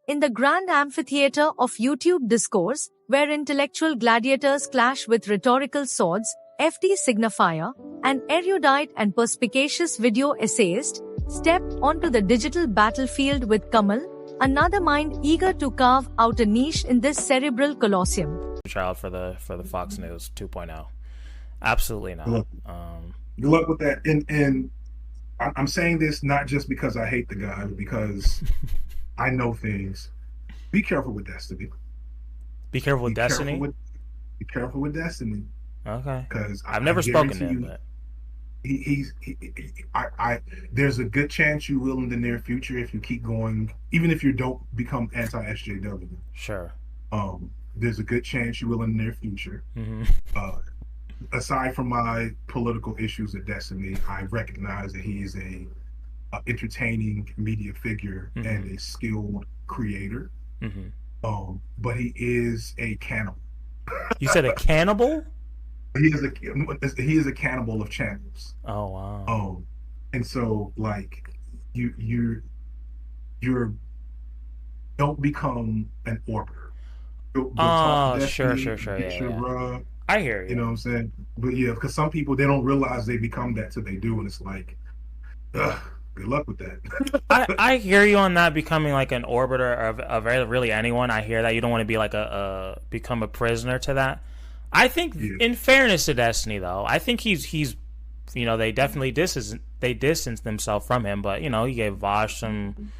in the grand amphitheater of YouTube discourse, where intellectual gladiators clash with rhetorical swords, FD Signifier, an erudite and perspicacious video essayist, step onto the digital battlefield with Kamal, another mind eager to carve out a niche in this cerebral colosseum. Child for the Fox News 2.0. Absolutely not. Good luck with that. And I'm saying this not just because I hate the guy, but because I know things. Be careful with Destiny. Be careful with Destiny? Be careful with Destiny. Okay. Because I've never spoken to him, but there's a good chance you will in the near future if you keep going, even if you don't become anti-SJW. Sure. There's a good chance you will in the near future. Aside from my political issues at Destiny, I recognize that he is a entertaining media figure and a skilled creator. But he is a cannibal. You said a cannibal? He is a cannibal of channels. Oh wow. And so like you don't become an orbiter. Sure. Yeah. I hear you. You know what I'm saying? But yeah, because some people, they don't realize they become that till they do, and it's like, good luck with that. I hear you on that, becoming like an orbiter of really anyone. I hear that you don't want to be like become a prisoner to that. I think, in fairness to Destiny, though, I think he's they definitely distanced themselves from him, but he gave Vaush some,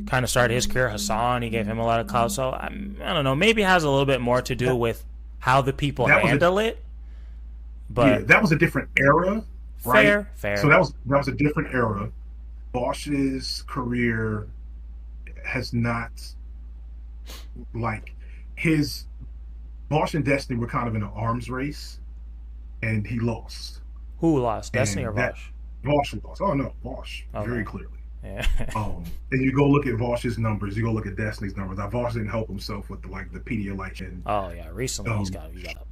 kind of started his career. Hassan, he gave him a lot of clout, so I don't know, maybe it has a little bit more to do with how the people handle it. But that was a different era, right? Fair. So that was a different era. Vaush's career has not, like, Vaush and Destiny were kind of in an arms race, and he lost. Who lost, Destiny or Vaush? Vaush lost. Oh no, Vaush, okay. very clearly. Yeah. And you go look at Vaush's numbers. You go look at Destiny's numbers. Now, Vaush didn't help himself with the Pedialyte and. Oh yeah, recently he's got up.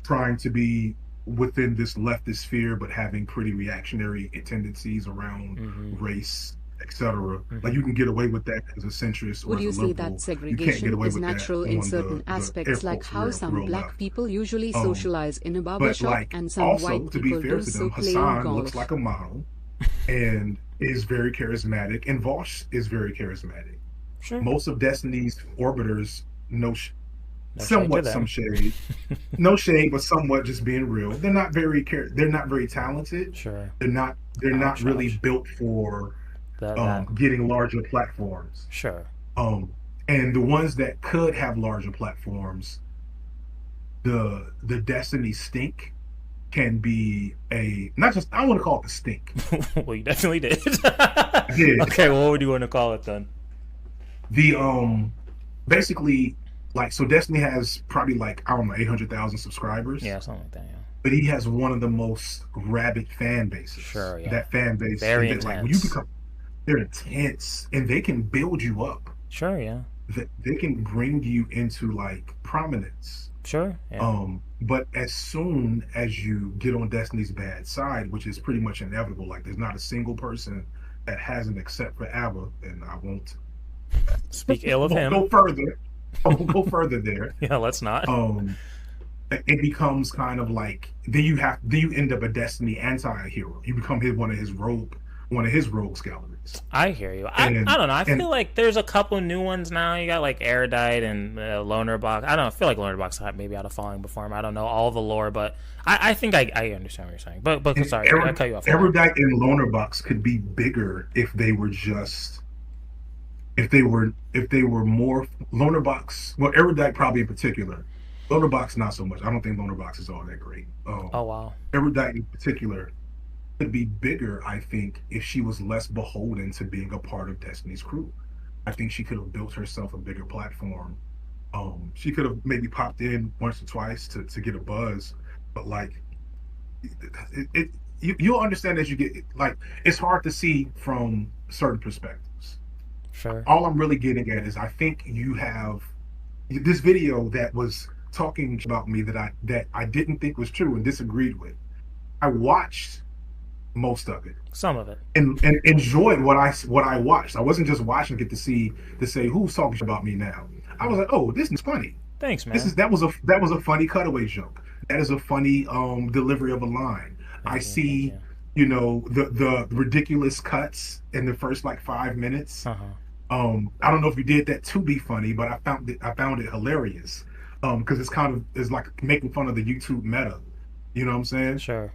Trying to be within this leftist sphere, but having pretty reactionary tendencies around race, etc. Like, you can get away with that as a centrist. Would or you as a say liberal. that segregation is natural in certain aspects, like how some black people usually socialize in a barbershop, and some white people do so playing golf? Hassan looks like a model and is very charismatic, and Vaush is very charismatic. Sure. Most of Destiny's orbiters No shade, but somewhat just being real. They're not very talented. Sure. They're not really built for getting larger platforms. Sure. And the ones that could have larger platforms, the Destiny stink can be I don't want to call it the stink. Well, you definitely did. Yeah. Okay, well, what would you want to call it then? The basically, like, so Destiny has probably, like, I don't know, 800,000 subscribers. Yeah, something like that. Yeah. But he has one of the most rabid fan bases. Sure. Yeah. That fan base, very intense. Like, when they're intense, and they can build you up. Sure. Yeah. They can bring you into, like, prominence. Sure. Yeah. But as soon as you get on Destiny's bad side, which is pretty much inevitable, like, there's not a single person that hasn't, except for Abba, and I won't speak ill of him. Go further. I won't go further there. Yeah, let's not. It becomes kind of like, then you end up a Destiny anti-hero. You become one of his rogues galleries. I hear you. I don't know. I feel like there's a couple new ones now. You got like Erudite and Loner Box. I don't know. I feel like Loner Box maybe out of following before him. I don't know all the lore, but I think I understand what you're saying. But sorry, I cut you off. Erudite and Loner Box could be bigger if they were more Loner Box. Well, Erudite probably in particular. Loner Box not so much. I don't think Loner Box is all that great. Oh wow. Erudite in particular could be bigger, I think, if she was less beholden to being a part of Destiny's crew. I think she could have built herself a bigger platform. She could have maybe popped in once or twice to get a buzz, but like you'll understand as you get, like, it's hard to see from certain perspectives. Sure. All I'm really getting at is, I think you have this video that was talking about me that I didn't think was true and disagreed with. I watched most of it. Some of it. And enjoyed what I watched. I wasn't just watching it to say who's talking about me now. I was like, oh, this is funny. Thanks, man. That was a funny cutaway joke. That is a funny delivery of a line. I see, the ridiculous cuts in the first like 5 minutes. I don't know if you did that to be funny, but I found it hilarious. Because it's like making fun of the YouTube meta. You know what I'm saying? Sure.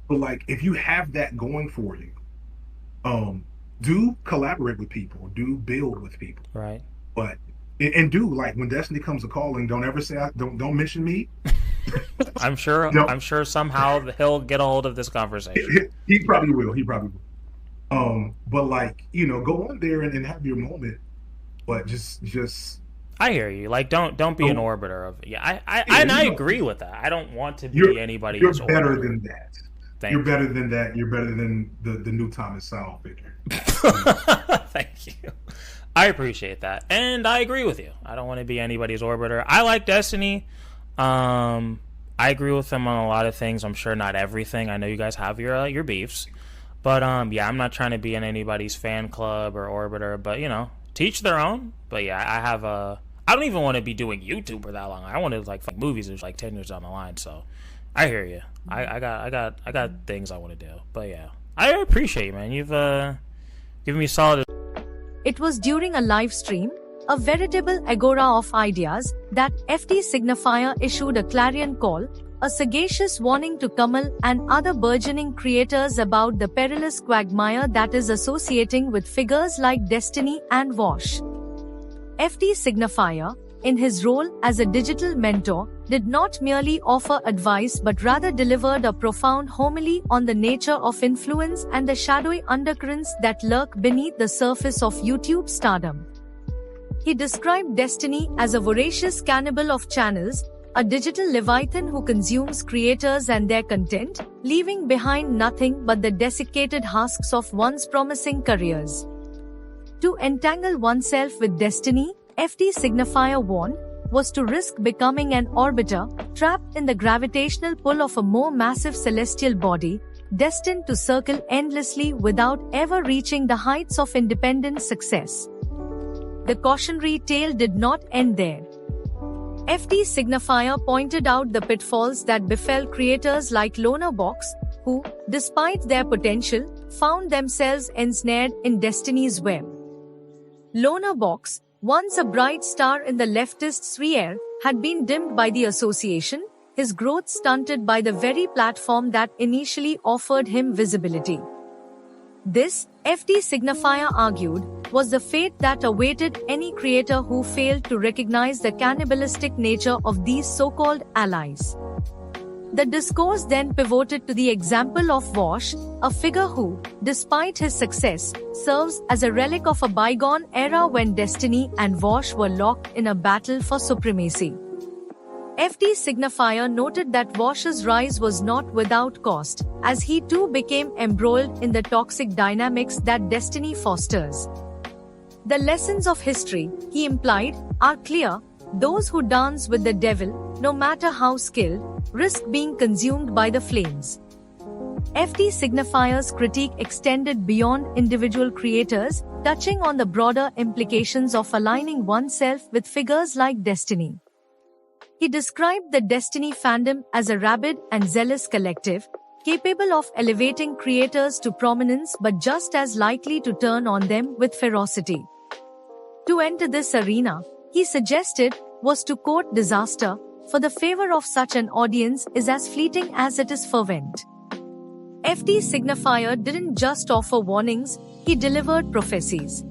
But like, if you have that going for you, do collaborate with people, do build with people, right? But and do, like, when Destiny comes a calling, don't ever say don't mention me. I'm sure somehow he'll get a hold of this conversation. He probably will. But like, go on there and have your moment, but just. I hear you. Like, don't be an orbiter of. Yeah, I agree with that. I don't want to be anybody's. You're better orbiter. Than that. You're better than that. You're better than the new Thomas Sowell figure. Thank you. I appreciate that, and I agree with you. I don't want to be anybody's orbiter. I like Destiny. I agree with them on a lot of things. I'm sure not everything. I know you guys have your beefs, but yeah, I'm not trying to be in anybody's fan club or orbiter. But teach their own. But yeah, I don't even want to be doing YouTube for that long. I want to like movies. There's like 10 years down the line. So I hear you. I got things I want to do. But yeah, I appreciate you, man. You've given me solid. It was during a live stream, a veritable agora of ideas, that FT Signifier issued a clarion call, a sagacious warning to Kamal and other burgeoning creators about the perilous quagmire that is associating with figures like Destiny and Vaush. FT Signifier, in his role as a digital mentor, did not merely offer advice but rather delivered a profound homily on the nature of influence and the shadowy undercurrents that lurk beneath the surface of YouTube stardom. He described Destiny as a voracious cannibal of channels, a digital leviathan who consumes creators and their content, leaving behind nothing but the desiccated husks of once promising careers. To entangle oneself with Destiny, FT Signifier warned, was to risk becoming an orbiter, trapped in the gravitational pull of a more massive celestial body, destined to circle endlessly without ever reaching the heights of independent success. The cautionary tale did not end there. FT Signifier pointed out the pitfalls that befell creators like Box, who, despite their potential, found themselves ensnared in Destiny's web. Box, once a bright star in the leftist sphere, had been dimmed by the association, his growth stunted by the very platform that initially offered him visibility. This, FT Signifier argued, was the fate that awaited any creator who failed to recognize the cannibalistic nature of these so-called allies. The discourse then pivoted to the example of Vaush, a figure who, despite his success, serves as a relic of a bygone era when Destiny and Vaush were locked in a battle for supremacy. FT Signifier noted that Vaush's rise was not without cost, as he too became embroiled in the toxic dynamics that Destiny fosters. The lessons of history, he implied, are clear. Those who dance with the devil, no matter how skilled, risk being consumed by the flames. FT Signifier's critique extended beyond individual creators, touching on the broader implications of aligning oneself with figures like Destiny. He described the Destiny fandom as a rabid and zealous collective, capable of elevating creators to prominence but just as likely to turn on them with ferocity. To enter this arena, he suggested, was to quote disaster, for the favor of such an audience is as fleeting as it is fervent. FT Signifier didn't just offer warnings, he delivered prophecies.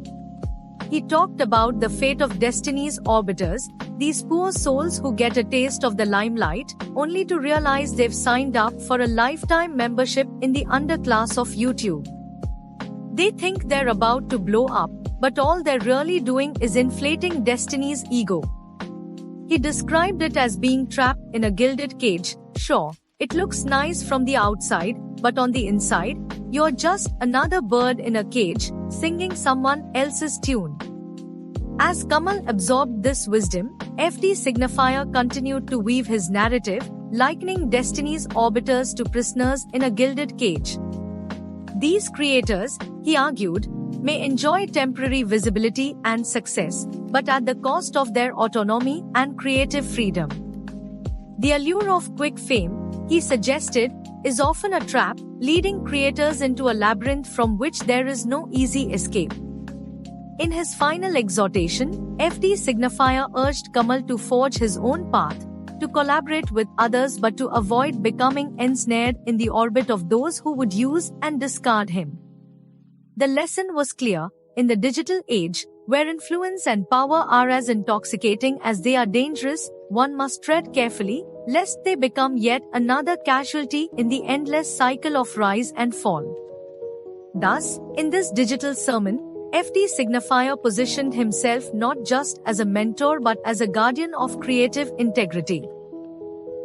He talked about the fate of Destiny's orbiters, these poor souls who get a taste of the limelight, only to realize they've signed up for a lifetime membership in the underclass of YouTube. They think they're about to blow up, but all they're really doing is inflating Destiny's ego. He described it as being trapped in a gilded cage. Sure, it looks nice from the outside, but on the inside, you're just another bird in a cage, singing someone else's tune. As Kamal absorbed this wisdom, FT Signifier continued to weave his narrative, likening Destiny's orbiters to prisoners in a gilded cage. These creators, he argued, may enjoy temporary visibility and success, but at the cost of their autonomy and creative freedom. The allure of quick fame, he suggested, is often a trap, leading creators into a labyrinth from which there is no easy escape. In his final exhortation, FD Signifier urged Kamal to forge his own path, to collaborate with others but to avoid becoming ensnared in the orbit of those who would use and discard him. The lesson was clear: in the digital age, where influence and power are as intoxicating as they are dangerous, one must tread carefully, lest they become yet another casualty in the endless cycle of rise and fall. Thus, in this digital sermon, FD Signifier positioned himself not just as a mentor but as a guardian of creative integrity.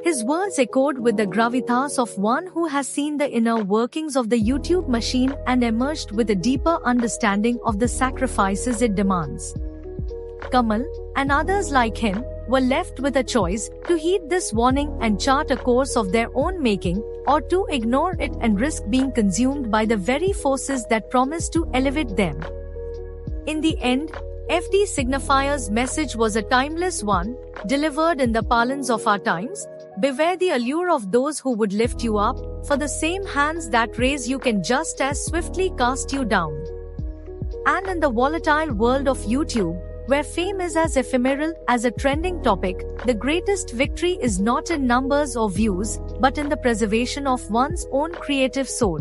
His words echoed with the gravitas of one who has seen the inner workings of the YouTube machine and emerged with a deeper understanding of the sacrifices it demands. Kamal, and others like him, were left with a choice: to heed this warning and chart a course of their own making, or to ignore it and risk being consumed by the very forces that promise to elevate them. In the end, FD Signifier's message was a timeless one, delivered in the parlance of our times: beware the allure of those who would lift you up, for the same hands that raise you can just as swiftly cast you down. And in the volatile world of YouTube, where fame is as ephemeral as a trending topic, the greatest victory is not in numbers or views, but in the preservation of one's own creative soul.